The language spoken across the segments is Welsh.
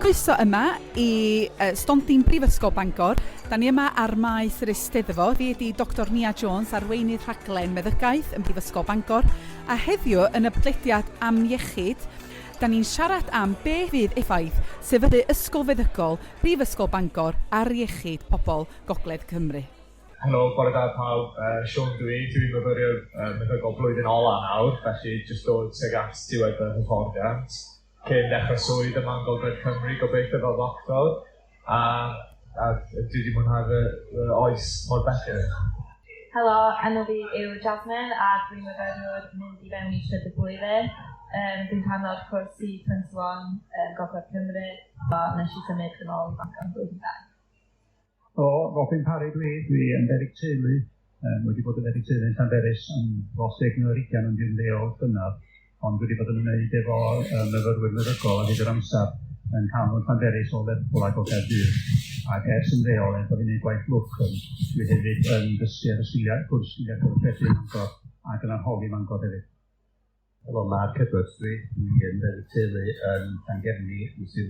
Croeso yma i stondin Mhrifysgol Bangor. Da ni yma ar maes yr Eisteddfod. Fi ydi Dr Nia Jones, Arweinydd Rhaglen Meddygaeth yn Mhrifysgol Bangor. A heddiw yn y bodlediad AM IECHYD, da ni'n siarad am be fydd effaith sefydlu Ysgol Feddygol Prifysgol Bangor ar iechyd pobl gogledd Cymru. Helo, bore da pawb. Sion dwi'n myfyriwr meddygol blwyddyn ola nawr, felly jyst dod tuag at diwedd y hyfforddiant. Cyn dechrau swydd yma yn gogledd Cymru, gobeithio fel doctor, a dwi wedi mwynhau fy oes mor bellio. Helo, enw fi yw Jasmine a dwi'n myfyriwr mynd i fewn i trydydd blwyddyn. Dwi'n rhan o'r cwrs C21 gogledd Cymru, a nes i symud yn ôl i Bangor yn blwyddyn 2. Robin Parry dwi yn feddyg teulu, wedi bod yn feddyg teulu yn Llanberis am dros 20 yn ymwneud llynedd, ond wedi bod yn ymwneud efo myfyrwyr meddygol a hyd yr amser yn canol Llanberis o Lerpwl a Gaerdydd. Ac ers yn reol, bod fi'n gwneud gwaith lwc, dwi hefyd yn dysgu ar y cwrs sgiliau cyfarwyddwyr Mangor ac yn arholi Mangor hefyd. Helo, Marc Edwards dwi'n feddyg teulu yn Llangefni, yn Sir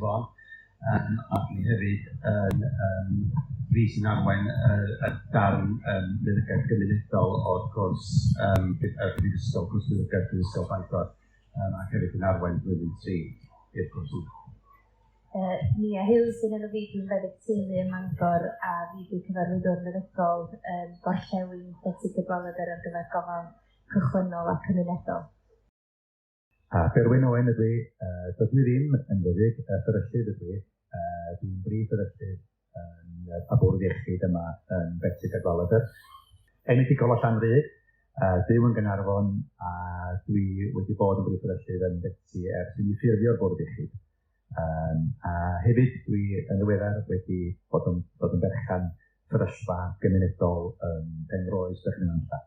a dwi hefyd yn fi sy'n arwain y darn meddygaeth gymunedol o'r cwrs Prifysgol Meddygol Prifysgol Bangor ac hefyd yn arwain blwyddyn 3 i'r cwrs. Nia Hughes yn enw fi, dwi'n feddyg teulu yn Mangor a fi di Cyfarwyddwyr Meddygol Gorllewin Addysg Iechyd ar gyfer Gofal Cychwynnol a Cymunedol. A Berwyn Owen ydw i, dydw i ddim yn feddyg Fferyllydd ydw i. Dwi'n brif Fferyllydd a Bwriad Iechyd yma yn Betsig a Gwaledr. Enedigol o Llanrug, byw yn Gaernarfon a dwi wedi bod yn brif Fferyllydd yn Betsig ers i ni ffurfio'r Bwriad Iechyd. A hefyd dwi yn ddiweddar wedi bod yn berchan fferyllfa gymunedol yn Penroes, Dyma.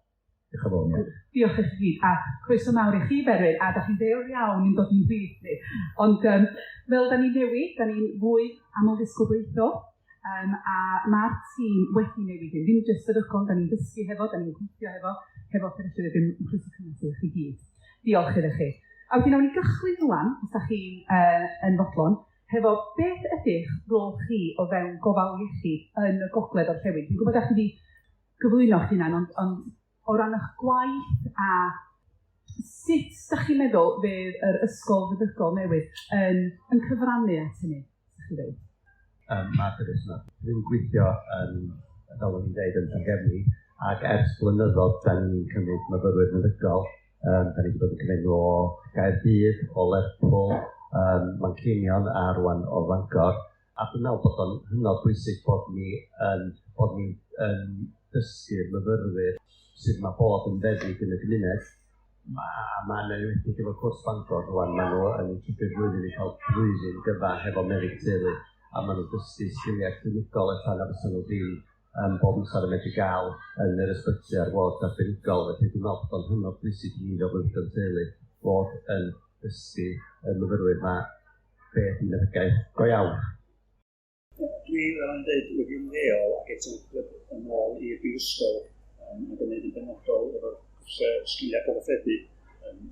Diolch yn fawr, Nia. Diolch i chi, a croeso mawr i chi Berwyn, a da chi'n ddewr iawn yn dod i'n brif ni. Ond fel da ni'n newid, da ni'n fwy aml ddisgwyl a mae'r tîm wedi newid hyn. Ddim jyst yr ysgol, da ni'n dysgu hefo, da ni'n gweithio hefo Fferyllydd ddim croeso cymunedol i chi gyd. Diolch iddo chi. A wedyn nawn ni gychwyn rwan, os da chi'n yn fodlon, hefo beth ydych rôl chi o fewn gofal iechyd yn y gogledd o'r llewyn. Dwi'n gwybod da chi wedi gyflwyno chi hynny, ond o ran eich gwaith a sut da chi'n meddwl fydd yr Ysgol Feddygol newydd yn cyfrannu at hynny, ydych chi dweud? Marc Edwards yma. Dwi'n gweithio fel o'n i'n dweud yn Llangefni, ac ers blynyddoedd da ni'n cymryd myfyrwyr meddygol. Da ni wedi bod yn cymryd o Gaerdydd, o Lerpwl, Manceinion a rwan o Bangor. A dwi'n meddwl bod o'n hynod bwysig bod ni'n dysgu'r myfyrwyr sydd mae bod yn feddyg yn y gymuned. Mae'n enwedig efo cwrs Bangor rwan, maen nhw yn ei trydydd blwyddyn i cael blwyddyn gyfa hefo meddyg teulu, a maen nhw'n dysgu sgiliau clinicol allan a fysa nhw ddim bob amser yn medru gael yn yr ysbyty ar ward arbenigol. Felly dwi'n meddwl bod o'n hynod bwysig i ni fel blwyddyn teulu bod yn dysgu y myfyrwyr yma beth i'n meddygaeth go iawn. Dwi, fel yn dweud, wedi ymddeol ac eto yn ôl i'r brifysgol yn gwneud yn benodol efo'r sgiliau cyfarwyddyd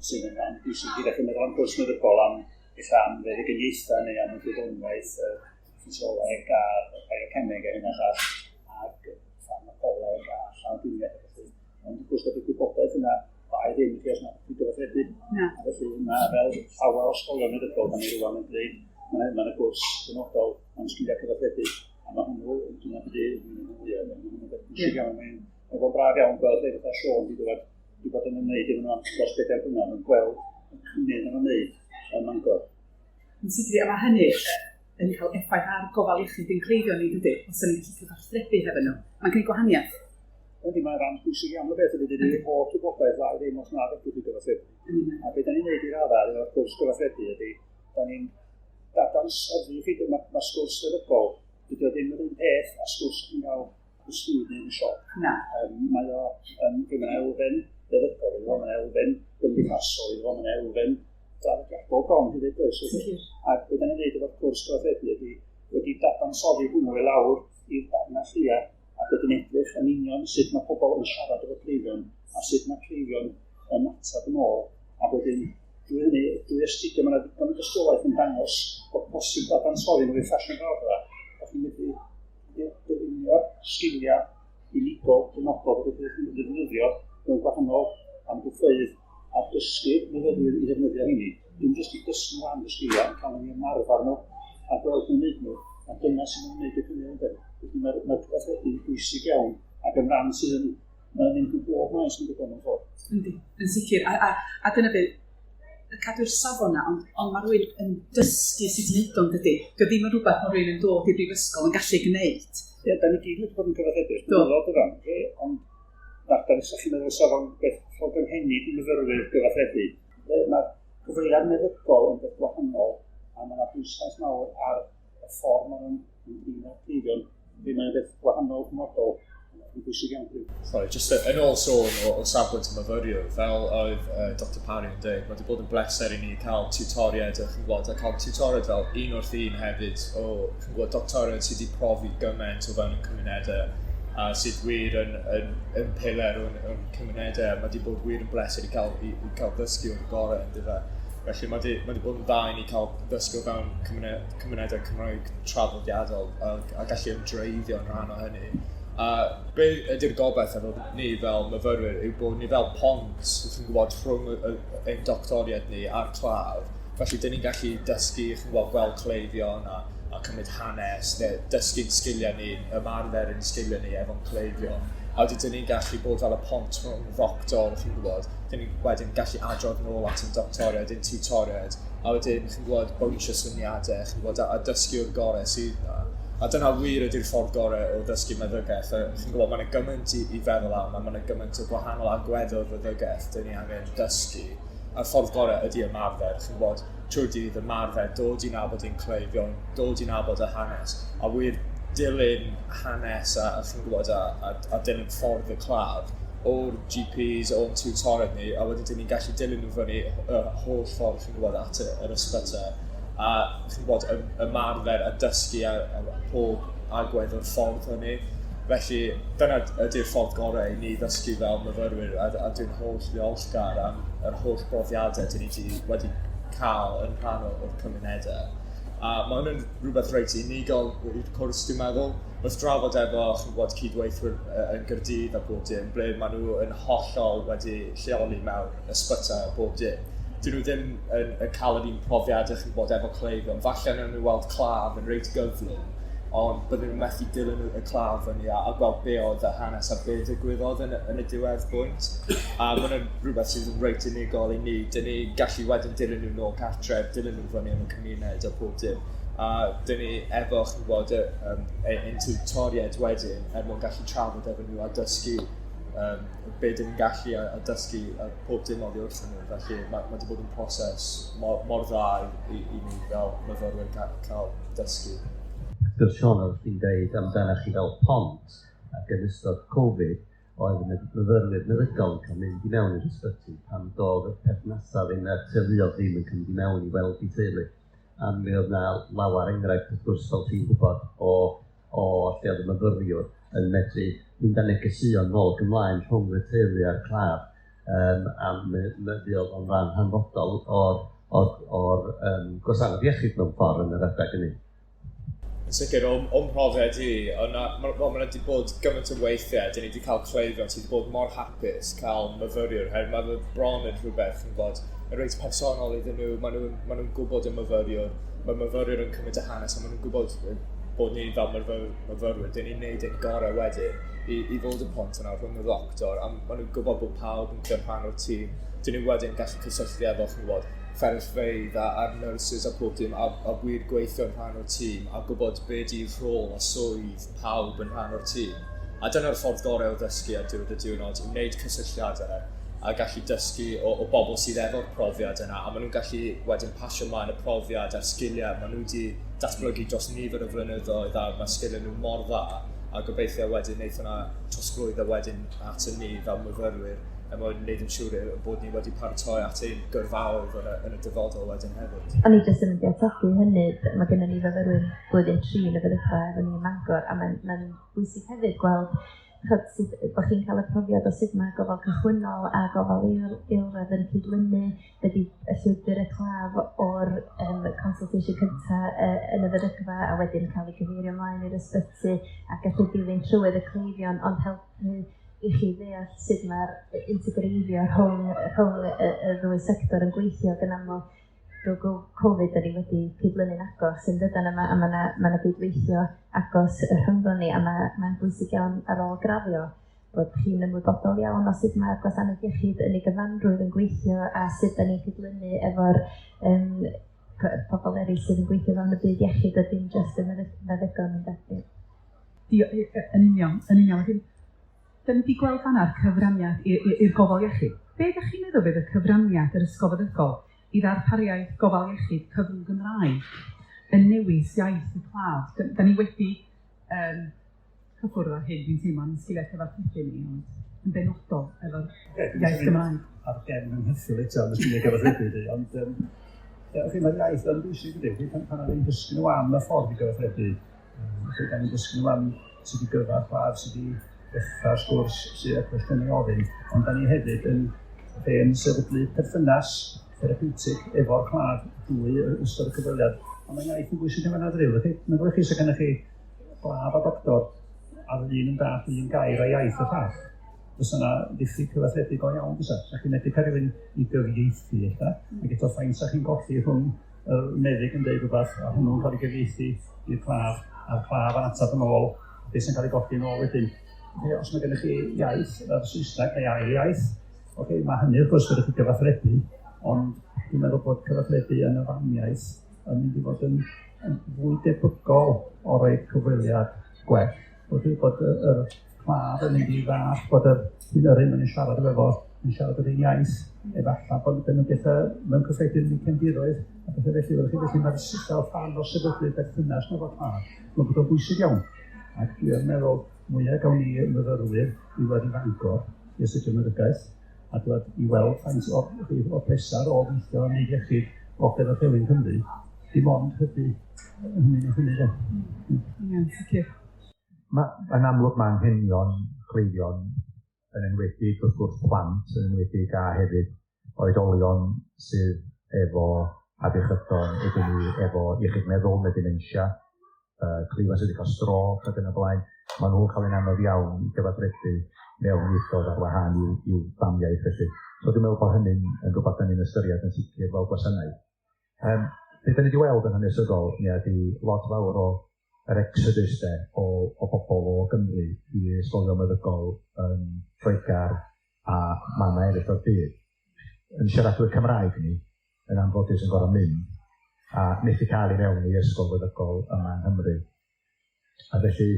sydd yn rhan bwysig gyda chi meddwl am gwrs meddygol am feddygyniaethau neu am y gwyddoniaeth ffisioleg a biocemeg a hynna llall ac pharmacoleg a llawdriniaeth a felly. Ond wrth gwrs gyda'r gwybodaeth yna bai ddim i chi os yna gyfarwyddyd. Felly mae fel llawer o ysgolion meddygol da ni rwan yn dweud mae'n y gwrs benodol am sgiliau cyfarwyddyd a mae hwnnw yn dweud yn efo braf iawn gweld efo Sion wedi bod yn ymwneud efo nhw am dros 4 blynedd yn gweld y cymuned yn ymwneud yn Mangor. Yn sicr, a mae hynny yn cael effaith ar gofal iechyd yn creiddio ni, dydy, os yna ni'n gallu cyfathrebu hefo nhw. Mae'n gwneud gwahaniaeth. Wedi mae'n rhan bwysig iawn o beth ydy bod gwybodaeth dda ddim os na fedrwch chi gyfathrebu. A beth da ni'n neud i'r addar efo'r cwrs gyfathrebu ydy, da ni'n dadansoddi chi, mae sgwrs feddygol, dydy o ddim yr un peth a sgwrs chi'n gael ysgrifennu yn y siop. Mae o yn elfen feddygol, mae'n elfen gymdeithasol, mae'n elfen draddodiadol gon hefyd oes. Ac beth da ni'n neud efo'r cwrs gyfathrebu ydy wedi dadansoddi hwnnw i lawr i'r darna llia ac wedyn edrych yn union sut mae pobl yn siarad efo cleifion a sut mae cleifion yn atab yn ôl a wedyn Drwy astudio, mae yna ddigon o dystiolaeth yn dangos bod posib dadansoddi nhw i ffasiwn raddfa. O'ch chi'n medru defnyddio sgiliau unigol, dynodol, bod ydych chi'n defnyddio mewn gwahanol amgylfeydd a dysgu myfyrwyr i ddefnyddio hynny. Dim jyst i dysgu nhw am y sgiliau, yn cael nhw'n ymarfer nhw a gweld nhw'n neud nhw. A dyna sy'n nhw'n neud y hynny. Felly mae'r gyfathrebu'n bwysig iawn ac yn rhan sydd yn mynd yn bob maes yn ddigon yn ffordd. Yndi, yn sicr. A dyna beth, cadw'r safon na, ond mae rhywun yn dysgu sut i wneud o'n dydy. Dio ddim yn rhywbeth mae rhywun yn dod i'r brifysgol yn gallu gwneud. Ie, da ni gyd wedi bod yn gyfathrebu'r dod o ran, ond da ni sa'ch chi'n meddwl safon beth ffordd ynghennid i myfyrwyr gyfathrebu. Mae'r gyfeiriad meddygol yn beth gwahanol, a mae yna bwysais mawr ar y ffordd maen nhw'n drin o'r cleifion. Fe mae'n beth gwahanol cymodol. Sorry, just yn ôl sôn o safbwynt y myfyriwr, fel oedd Dr Berwyn yn dweud, mae wedi bod yn bleser i ni cael tiwtoriaid a cael tiwtoriaid fel un wrth un hefyd o doctoriaid sydd wedi profi gymaint o fewn y cymunedau a sydd wir yn piler o'n cymunedau. Mae wedi bod wir yn bleser i cael ddysgu o'r gorau yn dyfa. Felly mae wedi bod yn dda i ni cael ddysgu o fewn cymunedau Cymraeg traddodiadol a gallu ymdreiddio yn rhan o hynny. Be ydy'r gobaith efo ni fel myfyrwyr yw bod ni fel pont rhwng ein doctoriad ni a'r claf. Felly, dyn ni'n gallu dysgu gweld cleifion a cymryd hanes, neu dysgu'n sgiliau ni, ymarfer yn sgiliau ni efo'n cleifion. A dyn ni'n gallu bod fel y pont rhwng ddoctor, dyn ni'n wedyn gallu adrodd nôl at yn doctoriad, yn tiwtoriad, a wedyn bwysio syniadau, a dysgu o'r gorau sydd yna. A dyna wir ydy'r ffordd gorau o ddysgu meddygaeth. Mae'n gymaint i feddwl am, mae'n gymaint o gwahanol agweddor feddygaeth dyn ni angen dysgu. A'r ffordd gorau ydy ymarfer. Trwy'r dydd ymarfer, dod i nabod ein cleifion, dod i nabod y hanes, a wir dilyn hanes a dilyn ffordd y claf o'r GPs, o'r tiwtoriaid ni, a wedyn dyn ni'n gallu dilyn nhw fyny y holl ffordd at yr ysbytau. A ymarfer a dysgu a pob agwedd o'r ffordd hynny. Felly, dyna ydy'r ffordd gorau i ni ddysgu fel myfyrwyr a dwi'n holl ddiolchgar am yr holl brofiadau dyn ni wedi cael yn rhan o'r cymunedau. A mae hwnna'n rhywbeth reit unigol i'r cwrs, dwi'n meddwl. Wrth drafod efo cydweithwyr yn Gaerdydd a bob dim, ble maen nhw yn hollol wedi lleoli mewn ysbytau a bob dim. Dyn nhw ddim yn cael yr un profiad efo cleifion. Falle nhw'n weld claf yn reit gyflym, ond bydden nhw'n methu dilyn y claf fyny a gweld be oedd y hanes a be ddigwyddodd yn y diwedd bwynt. A mae'n rhywbeth sydd yn reit unigol i ni. Dyn ni gallu wedyn dilyn nhw nôl cartref, dilyn nhw fyny yn y cymuned a pob dim. A dyn ni efo ein tiwtoriaid wedyn mwyn gallu trafod efo nhw a dysgu be dyn ni'n gallu a dysgu a pob dim oddi wrth nhw. Felly mae wedi bod yn proses mor dda i ni fel myfyrwyr cael dysgu. Gwrs Sion oedd chi'n dweud amdana chi fel pont ac yn ystod Covid oedd y myfyrwyr meddygol yn cael mynd i mewn i'r ysbyty pan doedd y perthnasau ddim a teuluodd ddim yn cymryd i mewn i weld i teulu. A mi oedd yna lawer enghraifft wrth gwrs fel ti'n gwybod o lle oedd y myfyriwr yn medru mynd â negeseuon nôl gymlaen rhwng y teulu a'r claf am meddiol o'n rhan hanfodol o'r groesawu'r iechyd mewn ffordd yn yr adeg hynny. Yn sicr, o'n profiad i, mae wedi bod gymaint o weithiau, dyn ni wedi cael cleifion sydd wedi bod mor hapus cael myfyriwr, mae bron yn rhywbeth yn bod yn reit personol iddyn nhw, maen nhw'n gwybod y myfyriwr, mae myfyriwr yn cymryd y hanes, a maen nhw'n gwybod bod ni fel myfyrwyr, dyn ni'n neud ein gorau wedyn i fod y pont yna rhwng y doctor, a maen nhw'n gwybod bod pawb yn cael rhan o'r tîm. Dyn ni'n wedyn gallu cysylltu efo fferyllfeydd a'r nurses a pob dim, a wir gweithio yn rhan o'r tîm, a gwybod beth yw'r rôl a swydd pawb yn rhan o'r tîm. A dyna'r ffordd gorau o ddysgu ar diwedd y diwrnod, i wneud cysylltiadau a gallu dysgu o bobl sydd efo'r profiad yna, a maen nhw'n gallu wedyn pasio mlaen y profiad a'r sgiliau. Maen nhw wedi datblygu dros nifer o flynyddoedd a mae sgiliau nhw mor dda, a gobeithio wedyn wneud hwnna trosglwyddo wedyn at y ni fel myfyrwyr, a mae'n wneud yn siŵr bod ni wedi paratoi at ein gyrfaoedd yn y dyfodol wedyn hefyd. O'n i jyst yn mynd i ategu hynny, mae gennym ni fyfyrwyr blwyddyn 3 yn y fyddychau efo ni yn Bangor, a mae'n bwysig hefyd gweld bod chi'n cael y profiad o sut mae gofal cychwynnol a gofal eilradd yn cydlynu, ydy y llwybr y claf o'r consultation cyntaf yn y feddygfa a wedyn cael ei gyfeirio ymlaen i'r ysbyty a gallu dilyn trwydd y cleifion, ond helpu i chi ddeall sut mae'r integreiddio rhwng y ddwy sector yn gweithio gan aml. Drwy Covid, da ni wedi cydlynu'n agos yn dydyn yma, a mae cydweithio agos y rhyngddo ni, a mae'n bwysig iawn ar ôl grafio bod chi'n ymwybodol iawn o sut mae'r gwasanaeth iechyd yn ei gyfanrwydd yn gweithio a sut da ni'n cydlynu efo'r pobl eraill sydd yn gweithio fewn y byd iechyd a dim jyst y meddygon yn debyg. Yn union. Da ni wedi gweld fanna'r cyfraniad i'r gofal iechyd. Be ydych chi'n meddwl bydd y cyfraniad yr Ysgol Feddygol i ddarpariaeth gofal iechyd cyfrwng Gymraeg yn newis iaith y claf? Da ni wedi cyffwrdd ar hyn, dwi'n teimlo'n sgiliau cyfarthrebu ni, ond yn benodol efo'r iaith Gymraeg. Ar gen yn hyffil eto, yn sgiliau cyfarthrebu ni, ond mae'r iaith yn bwysig ydy, pan ni'n dysgu nhw am y ffordd i gyfarthrebu, da ni'n dysgu nhw am sydd i gyfar claf, sydd i effa'r sgwrs sydd y cwestiynau ofyn, ond da ni hefyd yn sefydlu perthynas therapeutig efo'r claf drwy ystod y cyfweliad. Ond mae'n iaith yn bwysig yn fan'na ddryw. Meddwl chi sy'n gennych chi glaf a doctor a ddyn yn dath un gair a iaith y llall. Fysa yna diffyg cyfathrebu go iawn fysa. Sa chi'n medru cael rhywun i gyfieithu eich ac eto ffaint sa chi'n golli rhwng y meddyg yn deud rhywbeth a hwnnw'n cael ei gyfieithu i'r claf a'r claf yn atab yn ôl beth sy'n cael ei golli yn ôl wedyn. Os mae gennych chi iaith yr Saesneg neu ail iaith, mae hynny wrth gwrs fyddwch chi gyfathrebu. Ond dwi'n meddwl bod cyfathrebu yn y famiaeth yn mynd i fod yn fwy debygol o roi cyfweliad gwell. Bod yr claf yn mynd i ddall bod yr un yn siarad efo yn siarad yr un iaith, efallai bod nhw'n bethau mewn cyffredin yn cefndiroedd a bethau felly mae'r fel fan o sefydlu berthynas mewn claf. Mae'n bod o'n bwysig iawn. Ac dwi'n meddwl mwyaf gawn ni myfyrwyr i fod i Bangor i Ysgol Meddygeth a dod i weld faint o pesar o weithio yn ei iechyd gogledd a Fferyllydd Cymru, dim ond hybu hynny. Ie, sicr. Yn amlwg mae anghenion cleifion yn enwedig wrth gwrs plant yn enwedig a hefyd oedolion sydd efo afiechydon, ydyn ni efo iechyd meddwl, neu dementia, cleifion sydd wedi cael stroke ac yn y blaen. Maen nhw'n cael ein anodd iawn i gyfathrebu mewn ieithoedd ar wahân i'w famiaeth felly. So dwi'n meddwl bod hynny'n rhywbeth da ni'n ystyried yn sicr fel gwasanaeth. Be da ni wedi weld yn hanesyddol, ydy lot fawr o'r exodus o bobl o Gymru i ysgolion meddygol yn Lloegr a manna eraill o'r byd. Yn siaradwyr Cymraeg ni, yn anffodus yn gorau mynd a methu cael ei mewn i ysgol feddygol yma yng Nghymru. A felly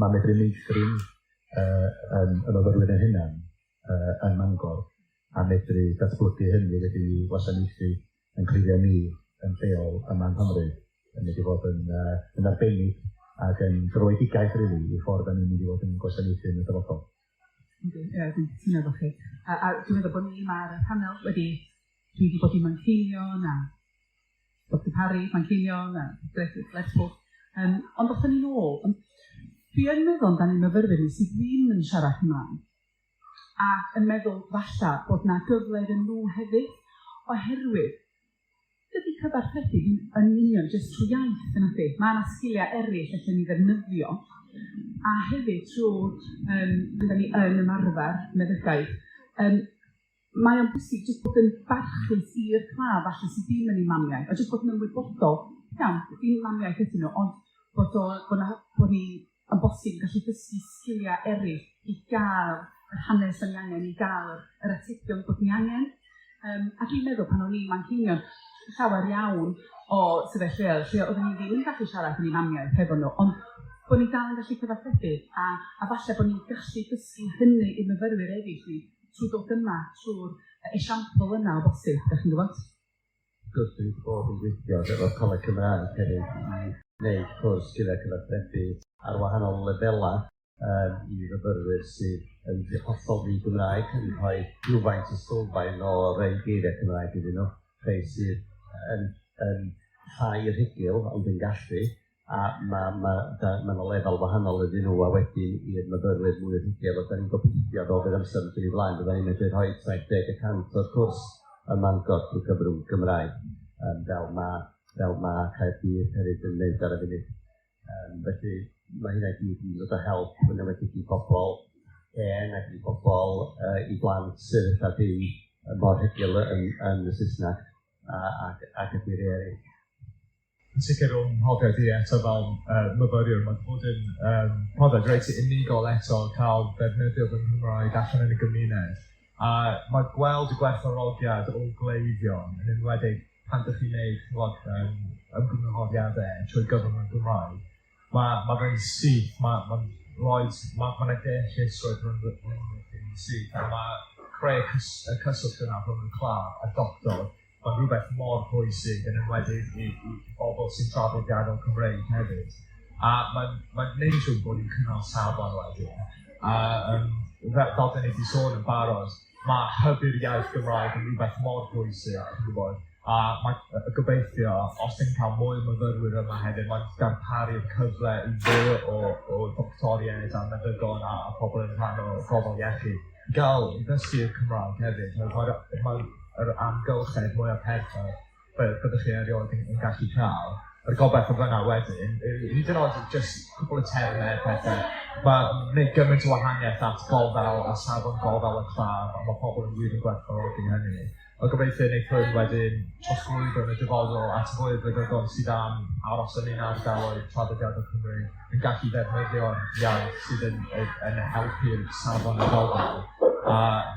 mae medru meithrin yn myfyrwyr yn hynny yn Bangor a medru datblygu hynny wedi wasanaethu yn cleifiau ni yn lleol yma yng Nghymru yn mynd i fod yn arbennig ac yn groedigaeth rili i ffordd ni'n mynd i fod yn gwasanaethu yn y dyfodol. Ie, dwi'n cytuno efo chi. A dwi'n meddwl bod ni yma ar y panel dwi wedi bod i Manceinion a Dr Berwyn Owen Manceinion a Lerpwl. Ond o'ch ni'n ôl, dwi yn meddwl amdano myfyrwyr ni sydd ddim yn siarad Cymraeg a yn meddwl falla bod yna gyfle yn nhw hefyd oherwydd dydy cyfarthrebu yn union jyst trwy iaith yn ydy. Mae yna sgiliau eraill allan ni ddefnyddio a hefyd trwy dda ni yn ymarfer meddygaeth. Mae o'n bwysig jyst bod yn barchus i'r claf allan sydd ddim yn ei mamiaeth a jyst bod yn ymwybodol, iawn, ddim mamiaeth ydyn nhw, ond bod ni yn bosib gallu dysgu sgiliau eraill i gael yr hanes yn angen, i gael yr atebion bod ni angen. A dwi'n meddwl pan o'n i'n Manceinion llawer iawn o sefyllfaoedd lle oedden ni ddim yn gallu siarad yn ei mamiaeth hefo nhw, ond bod ni dal yn gallu cyfathrebu a falle bod ni'n gallu dysgu hynny i myfyrwyr eraill ni trwy dod yma, trwy'r esiampl yna o bosib, ydych chi'n gwybod? Gwrs, dwi wedi bod yn gweithio efo Coleg Cymraeg hefyd i wneud cwrs sgiliau cyfathrebu ar wahanol lefelau i fyfyrwyr sydd yn hollol ddi Gymraeg, yn rhoi rhywfaint o sylfaen o rei geiriau Cymraeg iddyn nhw, rhai sydd yn llai rhugl ond yn gallu, a mae'n o lefel wahanol ydyn nhw, a wedyn i'r myfyrwyr mwy o hygel, a da ni'n gobeithio ddod i'r amser yn dyn flaen, bydda ni'n medru rhoi 70% o'r cwrs ym Mangor drwy gyfrwng Gymraeg, fel mae Caerdydd hefyd yn neud ar y funud. Felly mae hynna gyd yn dod o help yn ymwedig i bobl hen ac i bobl i blant sydd a byw mor hygel yn y Saesneg ac y gwir eraill. Yn sicr o'n mhrofiad i eto fel myfyriwr, mae'n bod yn profiad reit unigol eto cael defnyddio fy Nghymraeg allan yn y gymuned. A mae gweld y gwerthfawrogiad o gleifion yn enwedig pan ydych chi'n gwneud ymgynghoriadau trwy gyfrwng y Gymraeg. Mae fe'n syth, mae'n egellus roedd rhwng syth, a mae creu y cyswllt yna rhwng y claf a doctor. Mae'n rhywbeth mor bwysig yn enwedig i bobl sy'n traddodiadol Cymreig hefyd. A mae'n gwneud yn siŵr bod ni'n cynnal safon wedyn. A fel dyn ni wedi sôn yn barod, mae hybu'r iaith Gymraeg yn rhywbeth mor bwysig, chi'n gwybod. A mae gobeithio, os dyn ni'n cael mwy o myfyrwyr yma hefyd, mae'n darparu'r cyfle i fwy o doctoriaid a meddygol a pobl yn rhan o gofal iechyd. Gael i ddysgu'r Cymraeg hefyd, yr amgylchedd mwy o pethau byddwch chi erioed yn gallu cael. Yr gobeithio fyna wedyn, hyd yn oed jyst cwbl o termau pethau. Mae'n gwneud gymaint o wahaniaeth at gofal a safon gofal y claf, a mae pobl yn wir yn gwerthfawrogi hynny. Mae gobeithio wneud hwn wedyn trosglwyddo yn y dyfodol at fwy o feddygol sydd am aros yn un ardaloedd traddodiadol Cymru yn gallu ddefnyddio'r iaith sydd yn helpu'r safon y gofal. A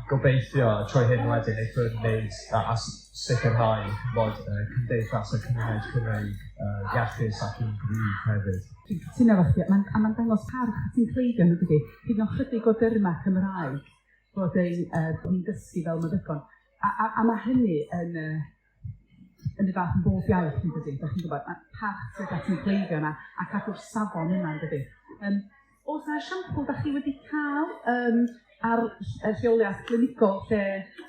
gobeithio trwy hyn wedyn eich yn wneud a sicrhau bod cymdeithas y cymuned Cymreig iachus ac yn gryf hefyd. Dwi'n cytuno efo chdi, a mae'n dangos parch at ein cleifion ydy. Hyd yn chydig o dyrma Cymraeg bod ni'n dysgu fel meddygon. A mae hynny yn y fath yn bob iaith yn dydy. Da chi'n gwybod, mae parch sydd at ein cleifion a cadw'r safon yna yn dydy. Oes yna esiampl da chi wedi cael ar y lleoliad clinigol lle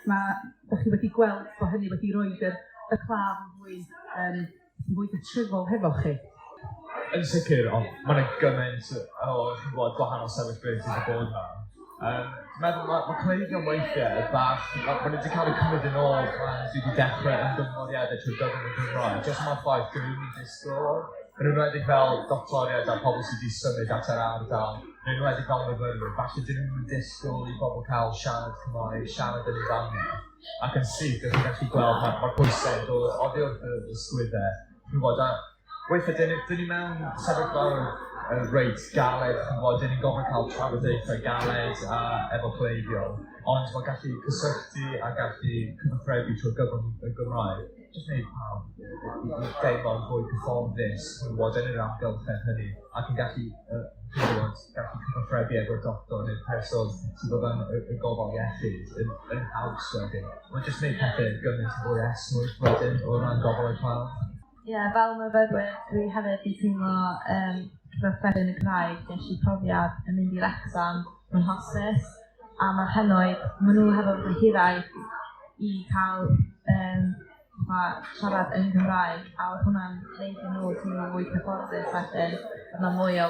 da chi wedi gweld bod hynny wedi rhoid y claf yn fwy gytryfol hefo chi? Yn sicr, ond mae'n gymaint o gwahanol sefyllfeydd sydd wedi bod yma. Mae cleifion weithiau bach, mae wedi cael eu cymryd yn ôl pan dwi wedi dechrau ymgynghoriadau trwy gyfrwng y Gymraeg. Jyst mae'r ffaith dyn nhw'n disgwyl. Yn enwedig fel doctoriaid a pobl sydd wedi symud at yr ardal, yn enwedig fel myfyrwyr, falle dyn nhw'n disgwyl i bobl cael siarad Cymraeg, siarad yn ei ddangos. Ac yn syth, ydych chi'n gallu gweld mae'r pwysau yn dod oddi wrth y ysgwyddau. Weithiau, dyn ni mewn sefyllfa reit galed, dyn ni'n gofyn cael trafodaethau galed efo cleifion, ond mae'n gallu cysylltu a gallu cyfathrebu trwy gyfrwng y Gymraeg. Jyst wneud pawb i deimlo'n fwy cyfforddus yn yr amgylchedd hynny, ac yn gallu cyfathrebu efo'r doctor neu'r person sydd oedd yn y gofal iechyd yn haws wedyn. Mae'n jyst wneud pethau gymaint fwy esmwyth wedyn o ran gofal y claf. Ie, fel myfyrwyr, dwi hefyd wedi teimlo cyfathrebu yn y Cymraeg. Nes i profiad yn mynd i Wrecsam mewn hospice, a mae'r henoed, maen nhw hefo hiraeth i cael siarad yn Gymraeg, a oedd hwnna'n gwneud i nhw teimlo fwy cyfforddus wedyn, yna mwy o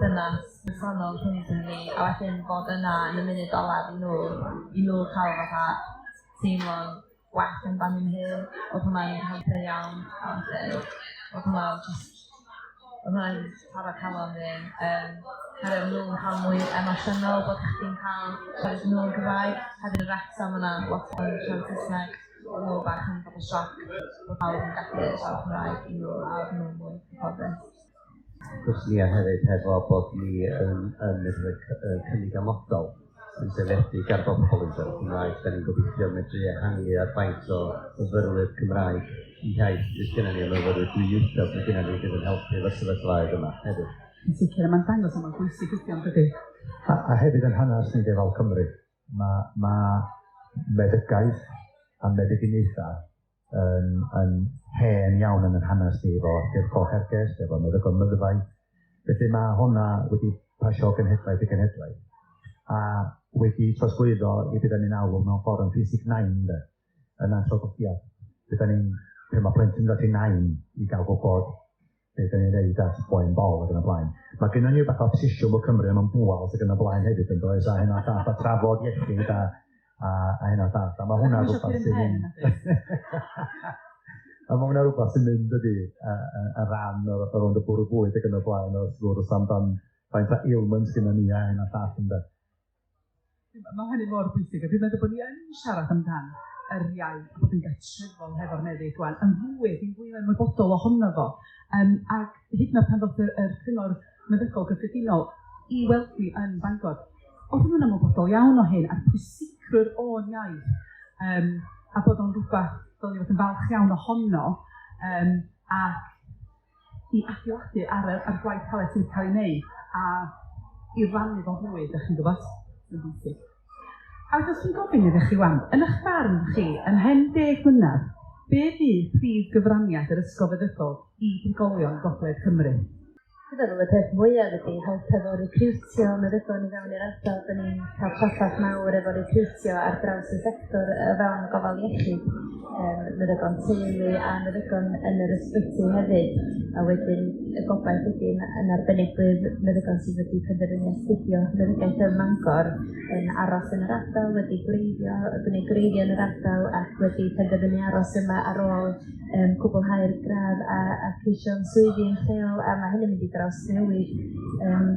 dynas personol rhwng ni, a wedyn bod yna yn y munud olaf i nhw cael teimlo'n well yn fan hyn, oedd hwnna'n helpu iawn, a wedyn oedd hwnna'n para calon fi. Hefyd nhw'n cael mwy emosiynol bod chdi'n cael siarad nhw'n Gymraeg, hefyd y Wrecsam yna lot o'n siarad Saesneg. Oedd nhw bach yn bod y sioc bod pawb yn gallu siarad Cymraeg i nhw a oedd nhw'n mwy cyfforddus. Gwrs ni hefyd hefo bod ni yn cynnig amodol yn sefydlu ar bobl yn siarad Cymraeg. Da ni'n gobeithio medru ehangu ar faint o myfyrwyr Cymraeg i iaith sydd gennym ni o myfyrwyr dwyieithog sydd gennym ni gyda'n helpu efo'r sefyllfaoedd yma hefyd. Yn sicr, mae'n dangos am y bwysig ydy am dydy. A hefyd yn hanes ni fel Cymru, mae meddygaeth a meddyginiaethau yn hen iawn yn yr hanes ni efo Ffyrdd Herges, efo meddygol myddygau. Felly mae hwnna wedi pasio genhedlaeth i genhedlaeth. A wedi trosglwyddo i beth ni'n alw mewn ffordd yn Physic 9 yna traddodiad. Pan mae plentyn dod i 9 i gael gwybod neu da ni'n neud at boen bol ac yn y blaen. Mae gennym ni rhywbeth obsesiwn o Cymru mewn bwals ac yn y blaen hefyd yn does, a hynna llall a trafod iechyd a hynna llall. A mae hwnna rhywbeth sy'n mynd... A mae hwnna rhywbeth sy'n mynd ydi y ran o'r rownd y bwrw bwyd ac yn y blaen o'r sgwrs amdan faint o ailments gyda ni a hynna llall yn dweud. Mae hynny mor bwysig, a dwi'n meddwl bod ni yn siarad amdan yr iaith a bod yn gartrefol hefo'r meddyg gwan, yn fwy ymwybodol ohono fo. Ac hyd yn oed pan ddoth yr cyngor meddygol gyffredinol i weld ni yn Bangor, oedd nhw'n ymwybodol iawn o hyn, a'r pwysigrwydd o'n iaith, a bod o'n rhywbeth dylai fod yn falch iawn ohono, ac i adeiladu ar gwaith caled sy'n cael ei wneud, a i rannu fo'n fwy, ydych chi'n gwybod? Yn bwysig. A wrth chi'n gofyn iddo chi wan, yn eich barn chi, yn hen 10 mlynedd, be fydd prif gyfraniad yr Ysgol Feddygol i drigolion gogledd Cymru? Dwi'n meddwl y peth mwyaf ydy help efo recriwtio meddygol i fewn i'r ardal. Dyn ni'n cael trafferth mawr efo recriwtio ar draws y sector fewn gofal iechyd, meddygon teulu a meddygon yn yr ysbyty hefyd. A wedyn y gobaith ydyn yn arbennig bydd meddygon sydd wedi penderfynu astudio meddygaeth ym Mangor yn aros yn yr ardal, wedi gwneud greiddio yn yr ardal ac wedi penderfynu aros yma ar ôl cwblhau'r gradd a ceisio swyddi yn lleol, a mae hynny'n mynd i draws newid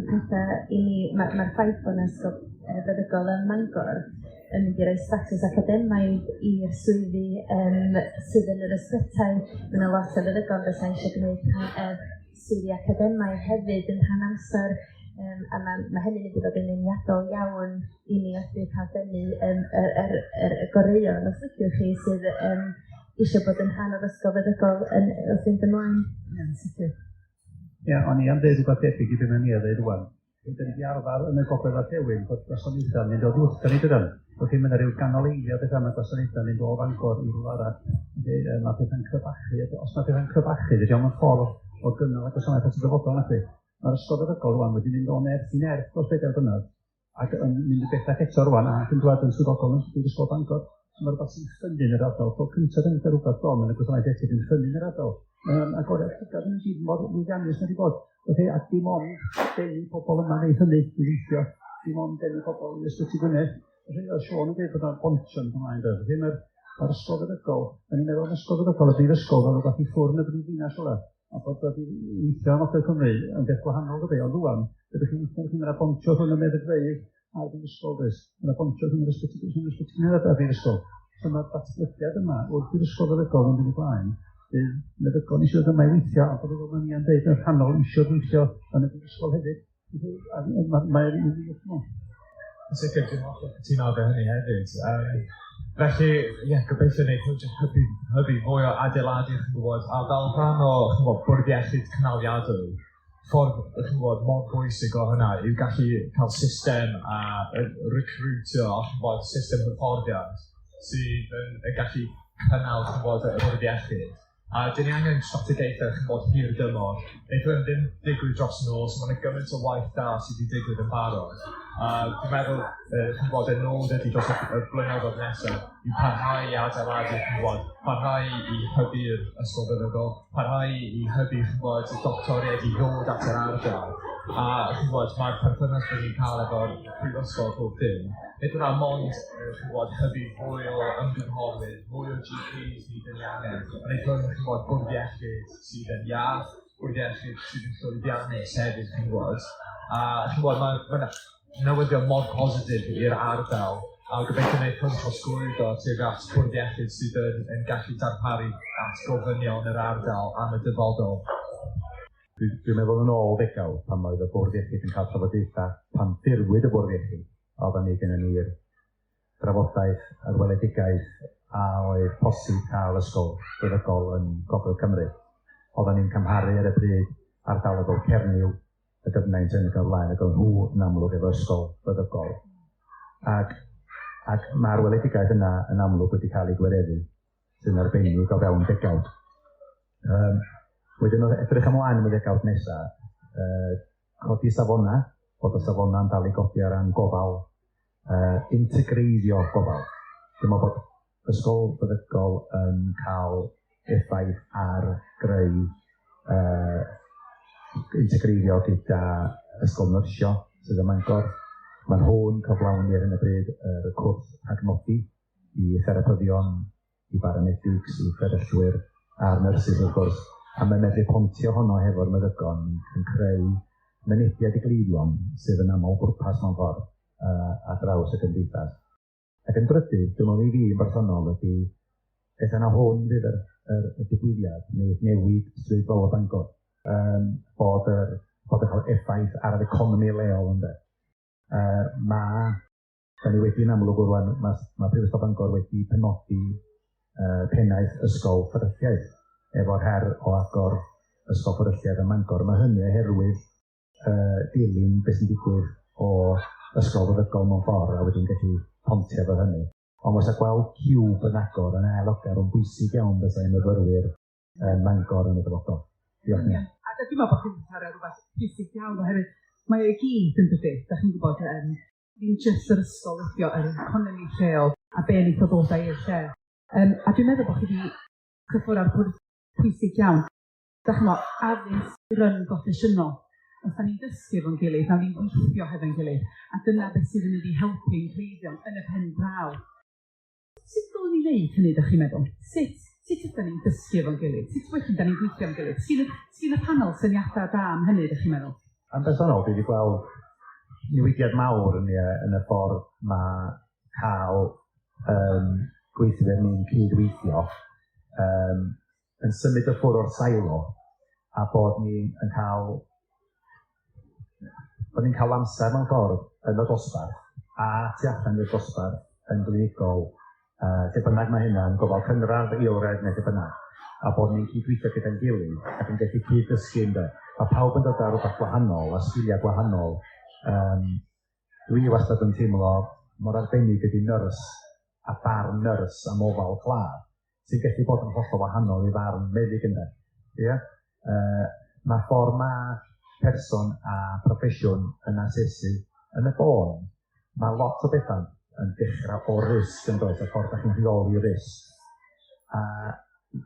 pethau i ni. Mae'r ffaith bod ysgol feddygol yn Mangor yn mynd i roi status academaidd i'r swyddi sydd yn yr ysbytau. Mae'n lot o feddygon beth eisiau gwneud swyddi academaidd hefyd yn rhan amser, a mae hynny'n mynd i fod yn uniadol iawn i ni wedi cael denu yr goreion os liciwch chi sydd eisiau bod yn rhan o'r ysgol feddygol wrth fynd ymlaen. Ie, o'n i am dweud rhywbeth debyg i be mae Nia dweud rwan. Da ni wedi arfer yn y gogledd a Thewin bod gwasanaethau'n mynd o ddwrth, da ni dydyn. Oedd hi'n mynd ar ryw ganoleiddio beth am y gwasanaethau'n mynd o Bangor i rhywle arall. Mae pethau'n crybachu. Os mae pethau'n crybachu, dydy o'n ffordd o gynnal y gwasanaethau sy'n dyfodol na chi. Mae'r ysgol feddygol rwan wedi mynd o nerth i nerth dros 4 blynedd ac yn mynd y bethau eto rwan ac yn dweud yn swyddogol yn Ysgol Bangor. Mae rhywbeth sy'n ffynnu'n yr ardal. Tro cyntaf yn eitha rhywbeth don yn y gwasanaeth iechyd yn ffynnu'n yr ardal. A gorau llygad yn gyd mor lwyddiannus na di bod. A dim ond denu pobl yma wneud hynny i weithio. Dim ond denu pobl yn ysbyty Gwynedd. Oedd Sion yn dweud bod yna'n bontio yn ymlaen dweud. Mae'r ysgol feddygol, da ni'n meddwl yn ysgol feddygol, y brifysgol fel rhywbeth i ffwrn y brifddinas ola. A bod wedi weithio yn Ogledd Cymru yn beth gwahanol dydy, ond rwan, ydych chi'n meddwl bontio rhwng y meddygfeydd a'r brifysgol dweud. Mae'n bontio rhwng yr ysbyty Gwynedd a'r brifysgol. So mae'r datblygiad yma wrth i'r ysgol feddygol yn mynd i blaen. Bydd meddygon eisiau dyma i weithio, a bod fel Nia'n dweud yn rhannol eisiau weithio yn y brifysgol hefyd. Mae'n un i ddweud. Yn sicr, dwi'n cytuno efo hynny hefyd. Felly, gobeithio wneud hybu fwy o adeiladu, chi'n gwybod, a fel rhan o Bwriad Iechyd cynaliadwy, ffordd, chi'n gwybod, mor bwysig o hynna yw gallu cael system a recruitio, chi'n gwybod, system hyfforddiant sydd yn gallu cynnal, chi'n gwybod, y Bwriad Iechyd. A dyn ni angen strategaethau, chi'n gwybod, hir dymor. Neith hwn ddim digwydd dros nos, mae'n gymaint o waith da sydd wedi digwydd yn barod. Dwi'n meddwl, chi'n gwybod, y nod ydy dros y blynyddoedd nesaf i parhau i adeiladu, chi'n gwybod, parhau i hybu'r ysgol feddygol, parhau i hybu, chi'n gwybod, y doctoriaid i ddod at yr ardal. A chi'n gwybod, mae'r perthynas bod ni'n cael efo'r prifysgol pob dim. Nid hwnna mond, chi'n gwybod, hybu fwy o ymgynghorwyr, mwy o GPs ni dyn ni angen. A nid hwn, chi'n gwybod, Bwriad Iechyd sydd yn iach, Bwriad Iechyd sydd yn llwyddiannus hefyd, chi'n gwybod. A chi'n gwybod, mae'n newyddion mor positif i'r ardal, a gobeithio wneud hwn trosglwyddo tuag at Bwriad Iechyd sydd yn gallu darparu at gofynion yr ardal am y dyfodol. Dwi'n meddwl yn ôl ddegawd pan oedd y Bwrdd Iechyd yn cael trafodaethau pan ffurwyd y Bwrdd Iechyd. Oedden ni gyda ni'r drafodaeth, yr weledigaeth a oedd posib cael ysgol feddygol yn Gogledd Cymru. Oedden ni'n cymharu ar y bryd ardalodd o Cernyw, y gyfnaint yn y gyflaen ac oedd nhw yn amlwg efo ysgol feddygol. Ac mae'r weledigaeth yna yn amlwg wedi cael ei gwireddu sy'n arbennig o fewn degawd. Wedyn oedd edrych ymlaen yn y degawd nesaf, codi safona, bod y safona yn dal i godi ar ran gofal, integreiddio gofal. Dwi'n meddwl bod ysgol feddygol yn cael effaith ar greu integreiddio gyda Ysgol Nyrsio sydd ym Mangor. Mae hwn cyflawni ar hyn y bryd y cwrs rhagnodi i therapyddion, i baramedics, i fferyllwyr a'r nyrsys wrth gwrs. A mae'n medru pontio honno hefo'r meddygon yn creu mynediad i gleifion sydd yn aml bwrpas mewn ffordd a draws y gymdeithas. Ac yn drydydd, dyma i fi yn bersonol ydy beth yna hwn fydd y digwyddiad neu newid stryd fawr Bangor bod yn cael effaith ar yr economi leol ynddo. Da ni wedi yn amlwg rwan, mae Prifysgol Bangor wedi penodi pennaeth Ysgol Feddygol efo'r her o agor Ysgol Fferyllydd ym Mangor. Mae hynny oherwydd dilyn beth sy'n digwydd o Ysgol Feddygol mewn ffordd a wedi'n gallu pontio efo hynny. Ond os a gweld ciwb yn agor yn aelogar o'n bwysig iawn bysau myfyrwyr Mangor yn y dyfodol. Diolch ni. A dwi'n meddwl bod chi'n siarad rhywbeth bwysig iawn oherwydd mae ei gyd yn dydych. Da chi'n gwybod ddim jyst yr ysgol ydio yr economi lleol a be yn ei thododau i'r lle. A dwi'n meddwl bod chi wedi cyffwrdd ar bwrdd pwysig iawn. Da chi'n meddwl addysg ryn goffesiynol. Os da ni'n dysgu fo'n gilydd, da ni'n gweithio hefo'n gilydd. A dyna beth sydd yn mynd i helpu'n cleifion yn y pen draw. Sut dylwn ni'n neud hynny, da chi'n meddwl? Sut ydym ni'n dysgu fo'n gilydd? Sut wedyn da ni'n gweithio fo'n gilydd? Sgyn y panel syniadau da am hynny, da chi'n meddwl? Yn bersonol, dwi wedi gweld newidiad mawr yn y ffordd mae cael gweithwyr ni'n cydweithio yn symud y ffwrdd o'r silo a bod ni'n cael amser mewn ffordd yn y dosbarth a tu allan i'r dosbarth yn glinigol lle bynnag mae hynna yn gofal cynradd, ilred neu lle bynnag a bod ni'n cydweithio gyda'n gilydd ac yn gallu cyd-dysgu ynddo. A pawb yn dod ar rhywbeth gwahanol a sgiliau gwahanol. Dwi wastad yn teimlo mor arbennig ydy nyrs a barn nyrs am ofal claf sy'n gallu bod yn hollol wahanol i farn meddyg ynddo. Mae ffordd mae person a proffesiwn yn asesu yn y bôn. Mae lot o bethau yn dechrau o risg yn does, y ffordd â chi'n rheoli risg.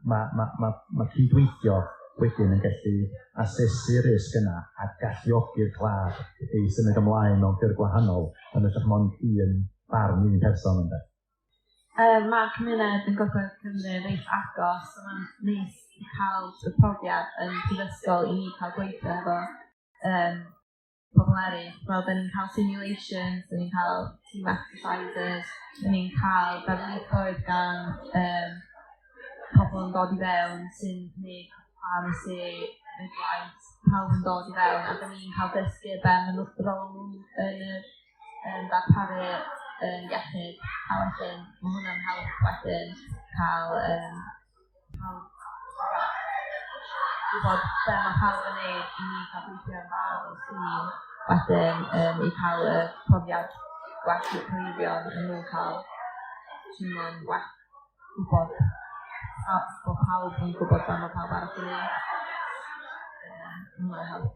Mae cydweithio wedyn yn gallu asesu risg yna a galluogi'r claf i symud ymlaen mewn ffyrdd gwahanol yn ydych mond un barn un person ynddo. Mae'r cymuned yn gogledd Cymru reith agos, so mae'n neis i cael y profiad yn prifysgol i ni cael gweithio efo pobl eraill. Wel, da ni'n cael simulations, da ni'n cael team exercises, da ni'n cael darlithoedd gan pobl yn dod i fewn sy'n gwneud pharmacy, midwives, pawb yn dod i fewn, a da ni'n cael dysgu be maen nhw'n rôl yn darparu iechyd, a wedyn mae hwnna'n help wedyn cael gwybod be mae pawb yn neud i ni cael gweithio yn fawr o sy'n wedyn i cael y profiad gwell i'r cleifion yn nhw'n cael teimlo'n well gwybod bod pawb yn gwybod be mae pawb arall yn neud. Mae'n help.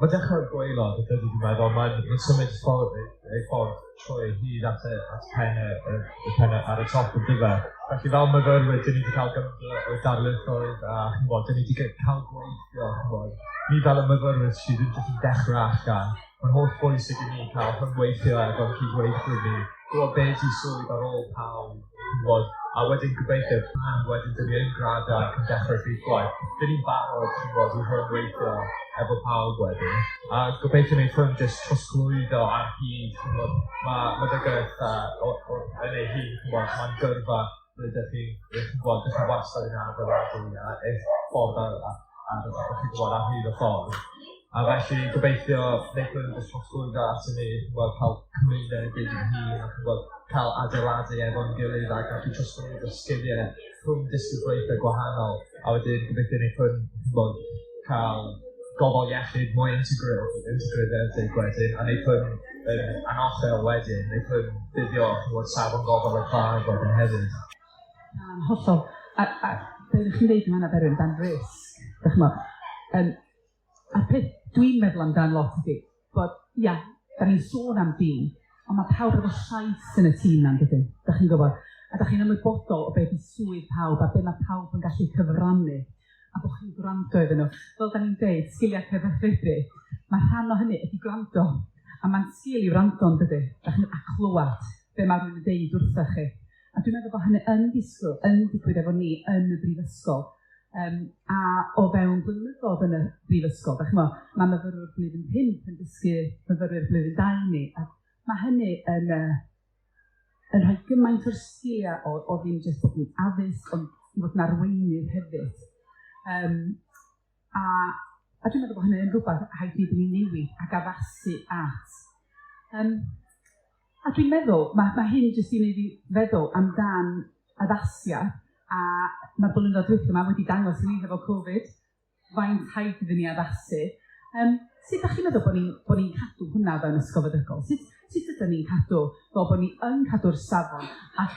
Mae dechrau'r gwaelod, y dydy dwi'n meddwl, mae'n symud ei ffordd trwy hyd at y pen ar y top yn dyfa. Felly fel myfyrwyr, dyn ni wedi cael gymaint o darlithoedd a dyn ni wedi cael gweithio. Ni fel y myfyrwyr sydd yn jyst yn dechrau allan. Mae'n holl bwysig i ni cael rhyngweithio efo'n cydweithwyr ni. Gwybod beth i swydd ar ôl pawb, a wedyn gobeithio pan wedyn dyn ni yn gradau ac yn dechrau ffydd gwaith. Dyn ni'n barod i rhyngweithio efo pawb wedyn. A gobeithio wneud hwn jyst trosglwyddo ar hyd. Mae Meddygaeth yn ei hyd, mae'n gyrfa rydych chi'n wastad yn adeiladu a eich ffordd ar hyd y ffordd. A felly gobeithio wneud hwn jyst trosglwyddo at ni, cael cymuned gyda'n hun a cael adeiladu efo'n gilydd a gallu trosglwyddo sgiliau rhwng disgyblaethau gwahanol. A wedyn gobeithio wneud hwn cael gofal iechyd mwy integredig wedyn, a wneud hwn yn anochel wedyn, wneud hwn fuddio safon gofal y claf wedyn hefyd. Hollol. A be ydych chi'n dweud yma na Berwyn dan risg, dych chi'n a peth dwi'n meddwl amdan lot ydy, bod, da ni'n sôn am dîm, ond mae pawb efo llais yn y tîm na'n dydyn, dych chi'n gwybod, a dych chi'n ymwybodol o beth i swydd pawb a be mae pawb yn gallu cyfrannu. a bod chi'n gwrando iddyn nhw. Fel da ni'n dweud, sgiliau cyfathrebu, mae rhan o hynny ydy gwrando. A mae'n sgil i wrando yn dydy, a clywed be mae rhywun yn deud wrthych chi. A dwi'n meddwl bod hynny yn disgwyl, yn digwydd efo ni yn y brifysgol. A o fewn blynyddoedd yn y brifysgol, mae myfyrwyr blwyddyn 5 yn dysgu myfyrwyr blwyddyn 2 ni, a mae hynny yn rhoi gymaint o'r sgiliau o ddim jyst bod ni'n addysg, ond i fod yn arweinydd hefyd. A dwi'n meddwl bod hynny yn rhywbeth rhaid i ni newid ac addasu at. A dwi'n meddwl, mae hyn jyst i wneud i feddwl amdan addasiad, a mae'r blynyddoedd diwethaf yma wedi dangos i ni hefo Covid, faint rhaid iddyn ni addasu. Sut ydych chi'n meddwl bod ni'n cadw hwnna fewn Ysgol Feddygol? Sut ydych ni'n cadw fel bod ni yn cadw'r safon ac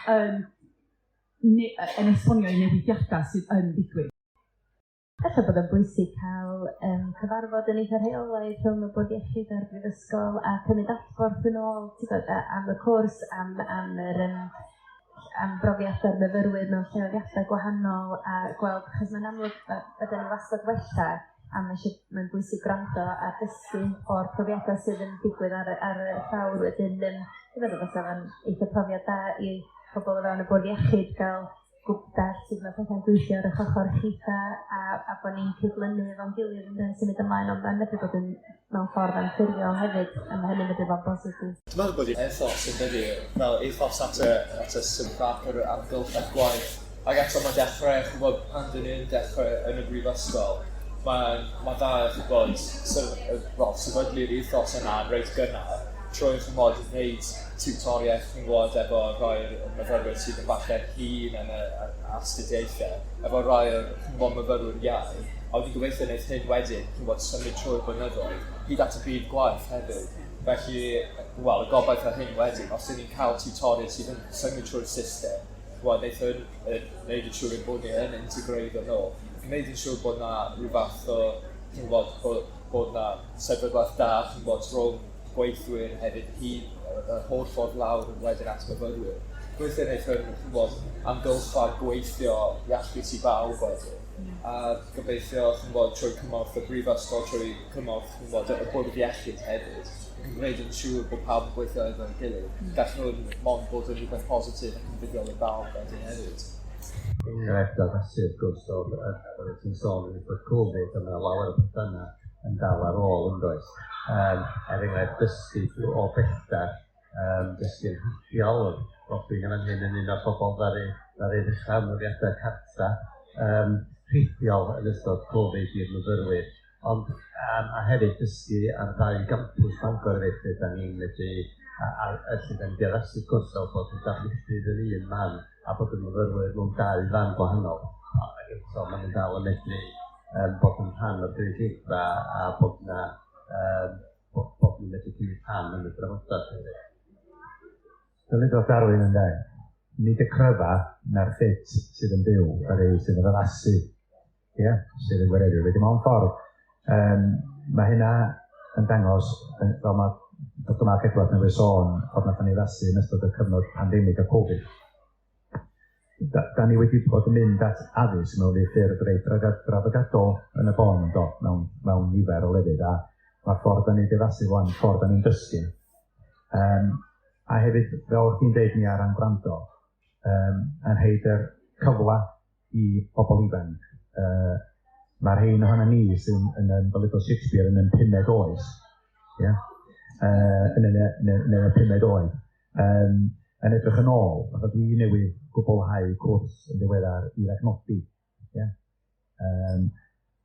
yn esbonio i newidiadau sydd yn digwydd? Alla bod yn bwysig cael cyfarfod yn eitha rheolaidd rhwng y Bwriad Iechyd a'r Brifysgol a cymryd adborth yn ôl am y cwrs, am brofiadau'r myfyrwyr mewn lleoliadau gwahanol a gweld, achos mae'n amlwg ydyn ni wastad wella a mae'n bwysig gwrando a dysgu o'r profiadau sydd yn digwydd ar y llawr wedyn. Dwi'n meddwl bod o'n eitha profiad da i pobl o fewn y Bwriad Iechyd gael gwybod sydd mae pethau'n gweithio ar y chochr chitha a bod ni'n cydlynu efo'n gilydd yn symud ymlaen, ond mae'n medru bod yn mewn ffordd anffurfiol hefyd, a mae hynny'n medru bod yn bositif. Dwi'n meddwl bod i'n ethos yn dydi, fel ethos at y sefydlad yr amgylchedd gwaith. Ac eto mae'n dechrau, chybod, pan dyn ni'n dechrau yn y brifysgol, mae'n dda eich bod sefydlu'r ethos yna'n reit gynnar, trwy'n chymod yn gwneud tiwtoriaeth chi'n gwybod efo rhoi myfyrwyr sydd yn falle'n hun yn y astudiaethau, efo rhoi chymod myfyrwyr iau, a wedi'n gobeithio wneud hyn wedyn, chi'n gwybod symud trwy'r blynyddoedd, hyd at y byd gwaith hefyd. Felly, y gobaith ar hyn wedyn, os ydyn ni'n cael tiwtoriaeth sydd yn symud trwy'r system, wneud yn siŵr bod ni yn integreiddio nhw, gwneud yn siŵr bod na rhyw fath o, chi'n gwybod, bod na sefydlaeth da, chi'n gwybod, rhwng gweithwyr hefyd hyd y holl ffordd lawr yn wedyn at myfyrwyr. Gweithio wneud hyn amgylchfa gweithio iachus i bawb wedyn. A gobeithio trwy cymorth y brifysgol, trwy cymorth y Bwriad Iechyd hefyd. Yn gwneud yn siŵr bod pawb yn gweithio efo'n gilydd. Gall nhw'n mond bod yn rhywbeth positif ac yn fuddiol i bawb wedyn hefyd. Enghraifft addasu wrth gwrs o'r ti'n sôn yn ystod Covid, yma lawer o pethau yn dal ar ôl yn does. Enghraifft dysgu o bellter, dysgu'n happiol, Robin yn hyn yn un o'r bobl ddaru ddechrau ymwyddiadau cartra, rhithiol yn ystod Covid i'r myfyrwyr. Ond a hefyd dysgu ar ddau gampws Bangor felly, da ni'n medru, a lle da ni'n diaddasu gwrs o bod yn darlithydd yn un man, a bod yn myfyrwyr mewn 2 fan gwahanol. Ac eto, maen nhw'n dal yn medru bod yn rhan o'r gynulleidfa a bod ni'n medru cymryd rhan yn y drafodaeth. Dyna Dr Berwyn yn dweud, nid y cryfa na'r ffit sydd yn byw, ar ei sydd yn addasu, sydd yn gwireddu. Wedi mewn ffordd, mae hynna yn dangos, fel mae Dr Marc Edwards yn sôn, ffordd nath ni addasu yn ystod y cyfnod pandemig a Covid. Da ni wedi bod yn mynd at addysg mewn ffyrdd reit drafodaethol yn y bon, mewn nifer o lefydd, a mae'r ffordd da ni wedi addasu fwan, ffordd da ni'n dysgu. A hefyd, fel chi'n dweud ni ar ran gwrando, yn rhaid yr cyfle i bobl ifanc. Mae'r rhain ohono ni sy'n yn bylidol Shakespeare yn 5 oed, yn y 5 oed, yn edrych yn ôl, fatha dwi newydd gwblhau cwrs yn ddiweddar i'r adnodi.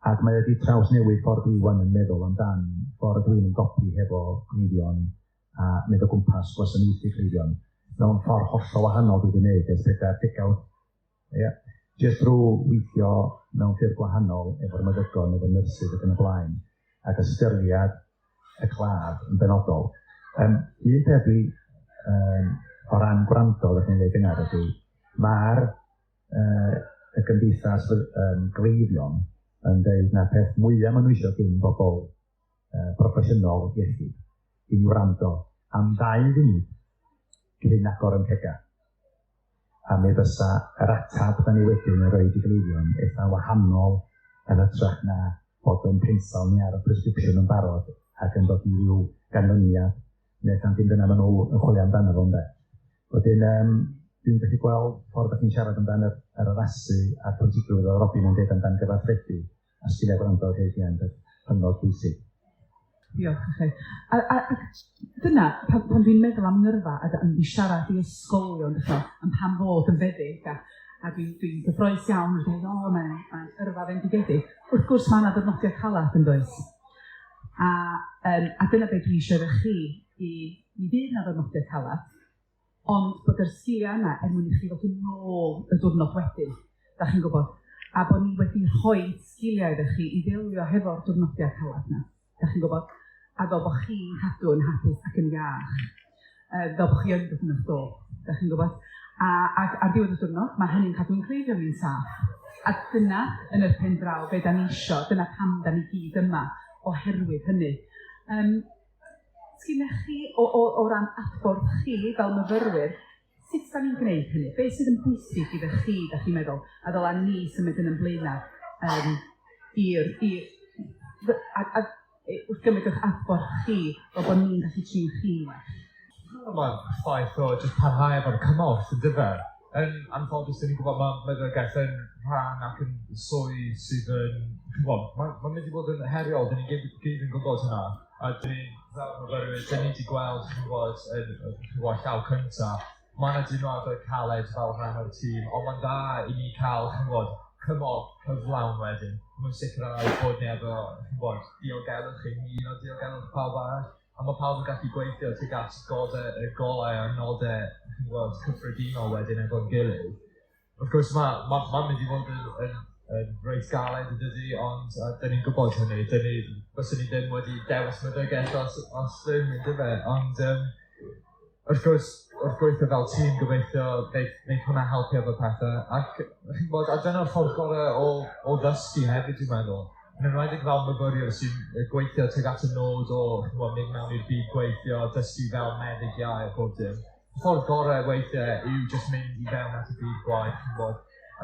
Ac mae wedi traws newid ffordd dwi wan yn meddwl amdan ffordd dwi'n yn gopi hefo cleifion a mynd o gwmpas gwasanaethu cleifion. Mewn ffordd hollol wahanol dwi wedi gwneud ers 40 Jyst drwy weithio mewn ffyrdd gwahanol efo'r meddygon, efo'r nyrsyd ac yn y blaen, ac ystyried y claf yn benodol. Un peth dwi o ran gwrando, ddech chi'n dweud gynnar ydy, mae'r y gymdeithas gleifion yn dweud na peth mwyaf maen nhw eisiau gyn bobl proffesiynol iechyd i ni wrando am 2 funud cyn agor yn pega. A mi fysa yr atab da ni wedyn yn rhoi i gleifion eitha wahanol yn ytrach na bod yn pensel ni ar y prescription yn barod ac yn dod i ryw ganlyniad neu tan dim dyna maen nhw yn chwilio amdano fo ynde. Wedyn, dwi'n gallu gweld ffordd ydych chi'n siarad amdano yr addasu a'r pwyntigrwydd o Robin yn dweud amdano gyfathrebu a sgiliau gwrando heidiant yn hynod bwysig. Diolch i chi. A dyna, pan dwi'n meddwl am ngyrfa, a dwi'n siarad i ysgolion, am pan fod yn feddyg, a dwi'n gyffroes iawn, dwi'n dweud, mae'n yrfa fendigedig. Wrth gwrs, mae yna ddyrnodiad calad yn does. A dyna beth dwi eisiau efo chi, i fydd yna ddyrnodiad calad, ond bod yr sgiliau yna mwyn i chi fod yn ôl y diwrnod wedyn, da chi'n gwybod, a bod ni wedi rhoi sgiliau iddo chi i ddelio hefo'r diwrnodiad calad yna, da chi'n gwybod, a fel bod chi'n cadw yn hapus ac yn iach, fel bod chi yn dod yn eich dod, da chi'n gwybod. Ar diwedd y diwrnod, mae hynny'n cadw'n creiddio ni'n saff. A dyna yn yr pen draw, be da ni isio, dyna pam da ni gyd yma, oherwydd hynny. Sgynnych chi, o ran adborth chi fel myfyrwyr, sut da ni'n gwneud hynny? Be sydd yn bwysig iddo chi, da chi'n meddwl, a ddyla ni symud yn ymlaenau wrth gymryd eich adborth chi, o bod ni'n gallu trin chi? Mae'n ffaith o jyst parhau efo'r cymorth yn dyfer. Yn anffodus, dyn ni'n gwybod mae meddygeth yn rhan ac yn swy sydd yn... Mae'n mynd i fod yn heriol, dyn ni'n gyd yn gwybod hynna. A dyn ni, fel myfyrwyr, dyn ni wedi gweld, yn llaw cyntaf, mae yna diwrnodau caled fel rhan o'r tîm, ond mae'n da i ni cael, cymorth cyflawn wedyn. Mae'n sicrhau bod ni efo, diogelwch i ni o diogelwch pawb arall. A mae pawb yn gallu gweithio tuag at y golau a nodau cyffredinol wedyn efo'n gilydd. Wrth gwrs, mae'n mynd i fod yn reit galed yn dydi, ond dyn ni'n gwybod hynny. Fyswn ni ddim wedi dewis meddygeth os ddim yn dyfe. Ond wrth gwrs, wrth gweithio fel tîm gobeithio, wneud hwnna helpu efo pethau. Ac dyna'r ffordd gorau o ddysgu hefyd, dwi'n meddwl. Yn enwedig fel myfyriwr sy'n gweithio tuag at y nod o mynd mewn i'r byd gweithio, dysgu fel meddygiau a bob dim. Y ffordd gorau weithiau yw jyst mynd i fewn at y byd gwaith, a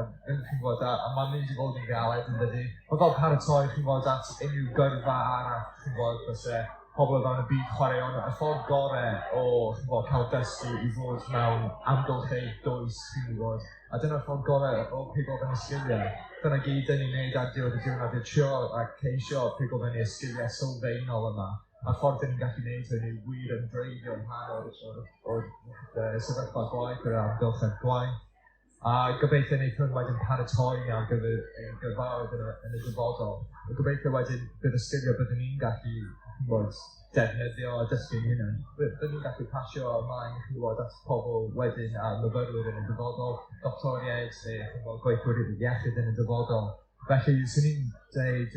mae'n mynd i fod yn galed yn dydi. Mae fel paratoi at unrhyw gyrfa arall, fyse pobl fewn y byd chwaraeon, y ffordd gorau o cael dysgu i fod mewn amgylchedd dwys, a dyna'r ffordd gorau o pigo fe'n y sgiliau. Dyna gyd dyn ni'n neud ar diwedd y diwrnod i'r trio a ceisio pigo fe'n y sgiliau sylfaenol yma. A'r ffordd dyn ni'n gallu neud hynny wir yn dreifio yn rhan o'r sefyllfa gwaith o'r amgylchedd gwaith. A gobeithio wneud hwn wedyn paratoi ni ar gyfarwydd yn y dyfodol. Gobeithio wedyn bydd y sgiliau byddwn ni'n gallu defnyddio a dysgu'n hynny. Byddwn ni'n gallu pasio ymlaen at pobl wedyn a myfyrwyr yn y dyfodol, doctoriaid, gweithwyr iechyd yn y dyfodol. Felly, swn i'n dweud,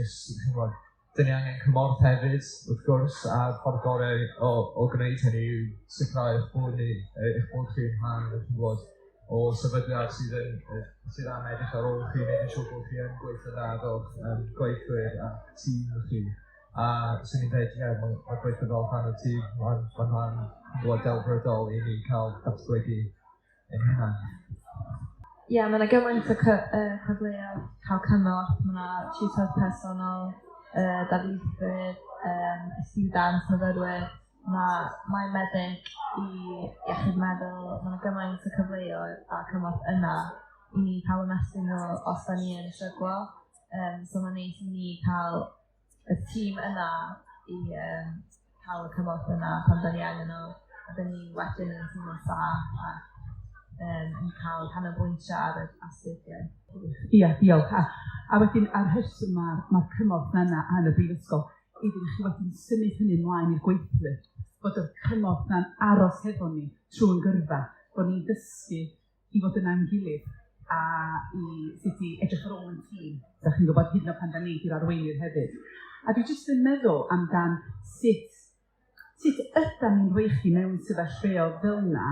dyn ni angen cymorth hefyd, wrth gwrs, a'r ffordd gorau o gwneud hynny yw sicrhau eich bod chi'n rhan o sefydliad sydd am edrych ar ôl chi, wneud yn siŵr bod chi yn gweithio dda fel gweithwyr a tîm chi. A swn i'n dweud, mae gweithio fel rhan o'r tîm, mae'n rhan delfrydol i ni cael datblygu yn hynna. Ie, mae yna gymaint o cyfleoedd cael cymorth, mae yna tiwtor personol, darlithwyr, ysgwydant, myfyrwyr, mae'n meddyg i iechyd meddwl, mae yna gymaint o cyfleoedd a cymorth yna i ni cael ymestyn nhw os da ni yn syglo. So mae'n neis i ni cael y tîm yna i cael y cymorth yna pan da ni angen nhw, a da ni wedyn yn tîm yn saff a yn cael canolbwyntio ar y astudiaeth. Ie, diolch. A wedyn, ar rheswm mae'r cymorth yna yn y brifysgol, iddyn chi wedyn symud hynny ymlaen i'r gweithlu, bod y cymorth yna'n aros hefo ni trwy'n gyrfa, bod ni'n dysgu i fod yna'n gilydd a i sut i edrych ar ôl yn tîm. Da chi'n gwybod hyd yn oed pan da ni i'r arweinydd hefyd. A dwi jyst yn meddwl amdan sut ydym ni'n rhoi chi mewn sefyllfaoedd fel yna,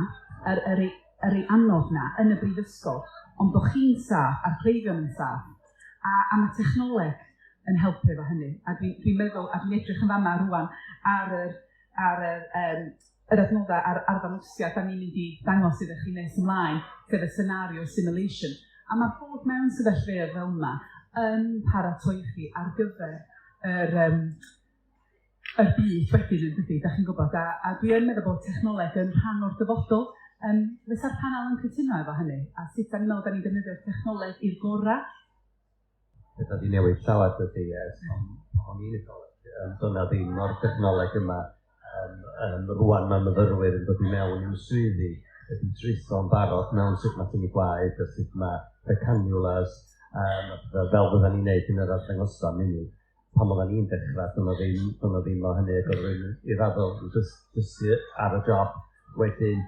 yr ei anodd yna yn y brifysgol, ond bod chi'n saff a'r cleifion yn saff, a mae technoleg yn helpu efo hynny. A dwi'n meddwl, a dwi'n edrych yn fama rwan ar yr adnoddau a'r arddangosiad da ni'n mynd i dangos iddo chi nes ymlaen, sef y scenario simulation. A mae bod mewn sefyllfaoedd fel yma yn paratoi chi ar gyfer y byd wedyn yn dydi, da chi'n gwybod, a dwi yn meddwl bod technoleg yn rhan o'r dyfodol. Fysa'r panel yn cytuno efo hynny, a sut da ni'n meddwl da ni'n defnyddio'r technoleg i'r gorau? Dyna di newid llawer dydy, o'n i'n efoleg. Dyna ddim o'r technoleg yma. Rwan mae myfyrwyr yn dod i mewn i'n swyddi, ydy tritho'n barod mewn sut mae sy'n ei gwaed, a sut mae canulas, fel fydda ni'n neud yn yr arddangosfa munud. Pan oedden ni'n dechrau, dyna ddim o hynny ac oedd i raddol dysgu ar y job. Wedyn,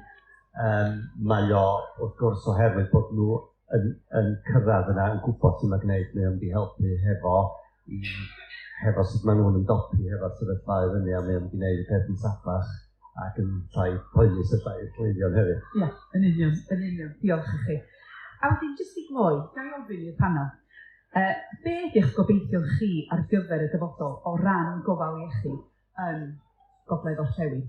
mae o, wrth gwrs, oherwydd bod nhw yn cyrraedd yna, yn gwybod sy'n mae'n gwneud, mae o'n di helpu hefo sut maen nhw'n ymdopi, hefo'r sefyllfaoedd hynny, a mae o'n di gwneud y peth yn saffach ac yn llai poenus y llai cleifion hefyd. Ie, yn union, diolch i chi. A wedyn, jyst i gloi, gai ofyn i'r panel. Be ydych gobeithio chi ar gyfer y dyfodol o ran gofal iechyd yn gogledd orllewin?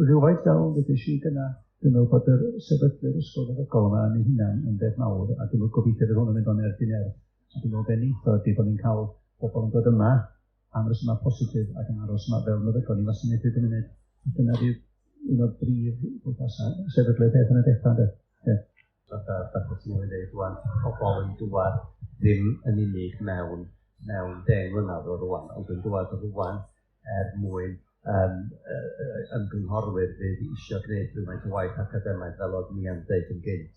Rhywfaint fel ddydych chi gyna, dwi'n meddwl bod yr sefydlu'r Ysgol Feddygol yma yn ei hunan yn beth mawr, a dwi'n meddwl gobeithio bydd hwn yn mynd o'n erbyn er. A dwi'n meddwl beneitho ydy bod ni'n cael pobl yn dod yma am resymau positif ac yn aros yma fel meddygon i fasanaethu yn y munud. Dyna di un o'r brif sefydlu peth yn y dechrau. Fath o ti'n dweud rwan, pobl yn dŵad ddim yn unig mewn 10 mlynedd o rwan, ond yn dŵad o rwan mwyn ymgynghorwyr fydd eisiau gwneud rhywfaint o waith academaidd fel oedd Nia'n dweud yn gynt.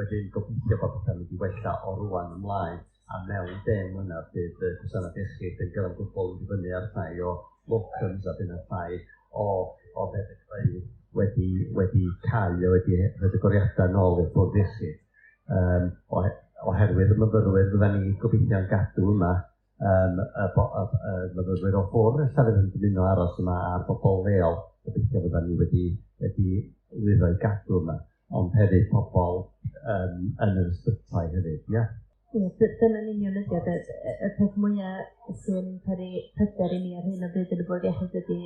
Wedyn gobeithio bod pethau'n mynd i wella o rwan ymlaen, a mewn 10 mlynedd bydd y gwasanaeth iechyd yn gael gwbl yn fyny ar llai o locums a bydd yn llai o feddygfeydd wedi cael o wedi rhaid y goriadau nôl i'r bwrdd iechyd. Oherwydd y myfyrwyr fydden ni gobeithio'n gadw yma, myfyrwyr o ffwrdd ystafell yn dymuno aros yma a'r bobl leol, gobeithio fydden ni wedi lwyddo i gadw yma, ond hefyd pobl yn yr ysbytai hefyd, ia? Dyna'n union ydy, y peth mwyaf sy'n pryder i ni ar hyn o bryd yn y bwrdd iechyd ydy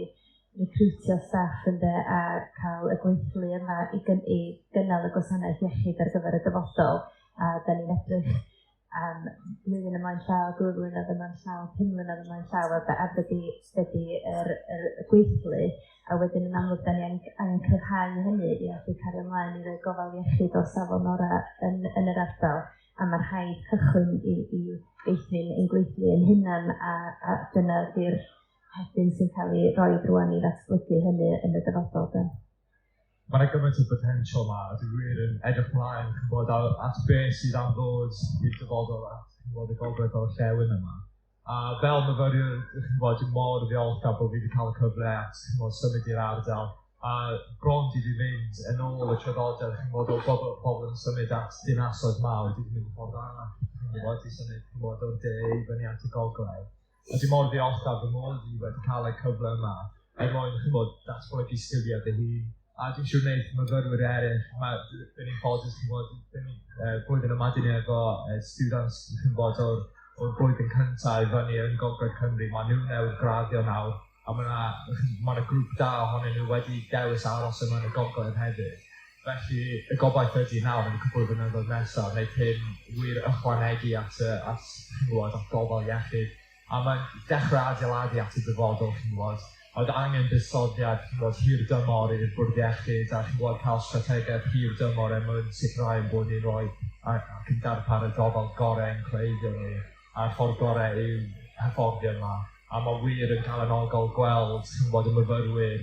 recrwtio staff ynddo a cael y gweithlu yma i gynnal y gwasanaeth iechyd ar gyfer y dyfodol. A da ni'n edrych am blwyddyn ymlaen llaw, 2 blynedd ymlaen llaw, 5 blynedd ymlaen llaw, a dydy yr gweithlu. A wedyn yn amlwg da ni angen cryfhau hynny i allu cario ymlaen i roi gofal iechyd o safon ora yn yr ardal. A mae'r rhaid cychwyn i weithlu'n ein gweithlu yn hunan, a dyna ydy'r hedyn sy'n cael ei roi rwan i ddatblygu hynny yn y dyfodol. Mae'n gymaint o potensial yma, a dwi'n wir yn edrych mlaen at beth sydd am ddod i'r dyfodol at y gogledd o'r llewn yma. A fel myfyriwr, dwi'n mor ddiolchgar bod fi wedi cael y cyfle at symud i'r ardal. A bron di fynd yn ôl y traddodiad, o bobl yn symud at dinasoedd mawr, wedi mynd i ffordd arall. Wedi symud o'r de i fyny at y gogledd. A dwi'n mor ddiolchgar fy mod i wedi cael y cyfle yma, mwyn datblygu sgiliau dy hun. A dwi'n siŵr wneud myfyrwyr eraill, dyn ni'n ffodus, blwyddyn yma dyn ni efo students o'r blwyddyn cyntaf i fyny yn gogledd Cymru. Mae nhw newydd graddio nawr, a mae grŵp da ohonyn nhw wedi dewis aros yma yn y gogledd hefyd. Felly, y gobaith ydy nawr yn y cwbl o flynyddoedd nesaf, wneud hyn wir ychwanegu at gofal iechyd. A mae'n dechrau adeiladu at y dyfodol, oedd angen buddsoddiad hir dymor i'r bwrdd iechyd a cael strategaeth hir dymor mwyn sicrhau bod ni'n rhoi ac yn darpar y gofal gorau yn cleidio ni a'r ffordd gorau i'w hyfforddio yma. A mae wir yn cael yn ogol gweld y myfyrwyr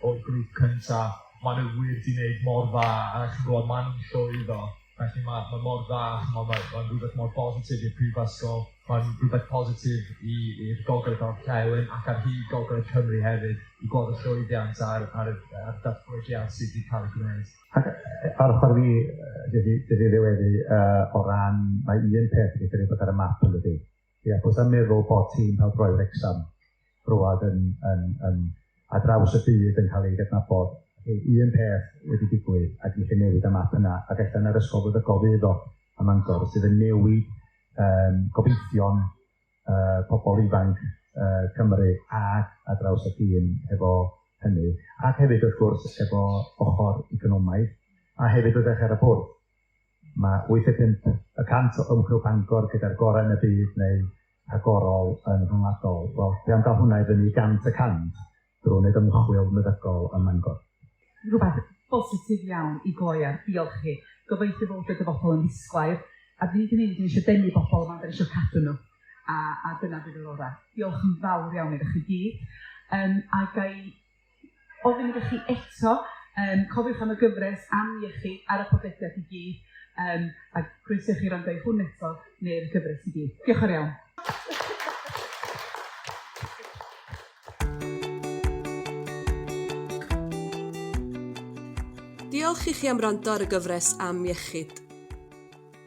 o'r grŵp cyntaf. Maen nhw wir di wneud mor dda a maen nhw'n llwyddo. Felly mae mor dda, mae'n rhywbeth mor positif i'r Prifysgol, mae'n rhywbeth positif i'r gogledd o'r llewn ac ar hyd gogledd Cymru hefyd i gweld y llwyddiant a'r datblygiad sydd wedi cael ei gwneud. Ar ochr fi, dydy ddiweddu o ran, mae un peth wedi cael ei bod ar y map yn ydy. Bwys am meddwl bod tîm pêl-droed Wrexham rwad a draws y byd yn cael ei gydnabod. Un peth wedi digwydd ac yn newid y map yna, ac allan yr Ysgol Feddygol fydd o ym Mangor sydd yn newid gobeithio'n pobl ifanc Cymru ac a draws y ffin efo hynny. Ac hefyd wrth gwrs efo ochr economaidd, a hefyd wrth ar y bwrdd. Mae 85% 100% o ymchwil Bangor gyda'r gorau yn y byd neu agorol yn rhyngwladol. Wel, pe am gael hwnna i fyny 100% drwy wneud ymchwil meddygol ym Bangor. Rhywbeth positif iawn i gloi ar, diolch chi. Gobeithio fod y dyfodol yn ddisglair, a dyn ni eisiau denu bobl yma, dyn ni eisiau cadw nhw. A dyna fydd yr orau. Diolch yn fawr iawn iddo chi gyd. A gai ofyn iddo chi eto, cofiwch am y gyfres am iechyd ar y podlediad i gyd, a croeso chi rando i hwn eto neu'r gyfres i gyd. Diolch yn iawn. Diolch i chi am wrando ar y gyfres am iechyd.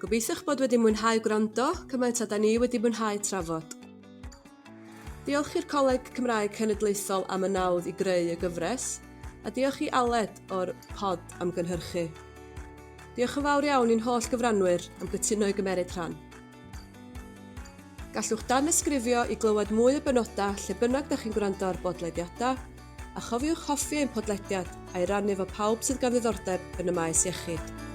Gobeithio'ch bod wedi mwynhau gwrando cymaint a da ni wedi mwynhau trafod. Diolch i'r Coleg Cymraeg Cenedlaethol am y nawdd i greu y gyfres, a diolch i Aled o'r pod am gynhyrchu. Diolch yn fawr iawn i'n holl gyfranwyr am gytuno i gymeryd rhan. Gallwch danysgrifio i glywed mwy o benodau lle bynnag da chi'n gwrando ar bodlediadau, a chofiwch hoffi ein podlediad a'i rannu efo pawb sydd gan ddiddordeb yn y maes iechyd.